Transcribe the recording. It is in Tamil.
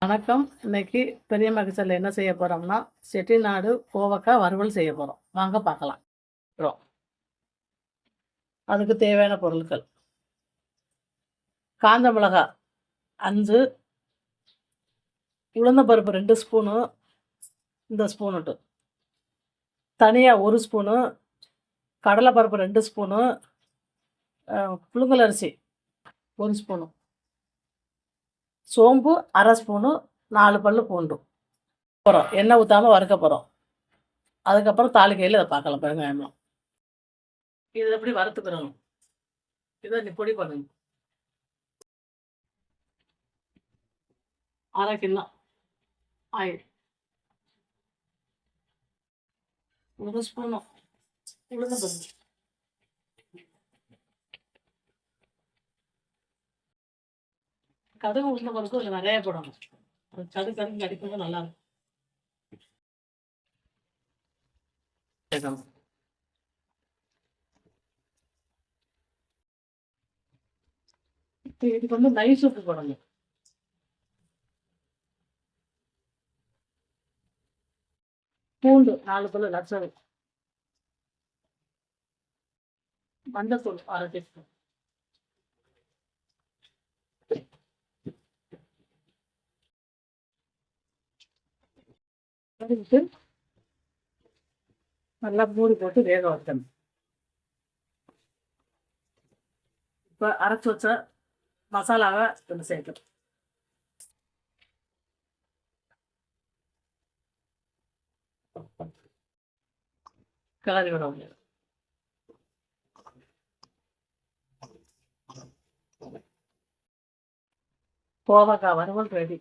வணக்கம். இன்னைக்கு பெரியம்மா கிச்சன்ல என்ன செய்ய போறோம்னா, செட்டிநாடு கோவக்காய் வறுவல் செய்ய போறோம். வாங்க பார்க்கலாம். அப்புறம் அதுக்கு தேவையான பொருட்கள்: காஞ்ச மிளகா 5, உளுந்தம் பருப்பு 2 ஸ்பூனு, இந்த ஸ்பூனுட்டு. தனியா 1 ஸ்பூனு, கடலை பருப்பு 2 ஸ்பூனு, புழுங்கல் அரிசி 1 ஸ்பூனு, சோம்பு 1/2 ஸ்பூனு, 4 பல்லு பூண்டு. எண்ணெய் ஊத்தாம வறுக்க போறோம். அதுக்கப்புறம் தாளிக்கையில இத பார்க்கலாம் வெங்காயம்லாம். இத எப்படி வறுத்துக்கிறணும்? இத நீ பொடி பண்ணணும். 1/2 கிண்ணம் ஆயில், 1 ஸ்பூனு உளுந்தம் பருப்பு, கடுகு உளுந்தம் பருப்பு கொஞ்சம் நிறைய போடணும். கடுகு அடிக்கிறது நல்லா இருக்கும். இதுக்கு வந்து நைஸ் உப்பு போடணும். பூண்டு 4 பல்லு நச்சது, மஞ்சத்தூள் 1/2 டீஸ்பூன், கடுகு நல்லா மூடி போட்டு வேக வைக்கணும். இப்போ அரைச்சி வச்ச மசாலாவை இதில் சேர்க்கணும். கிளறி விட முடியாது. கோவக்காய் வறுவல் ரெடி.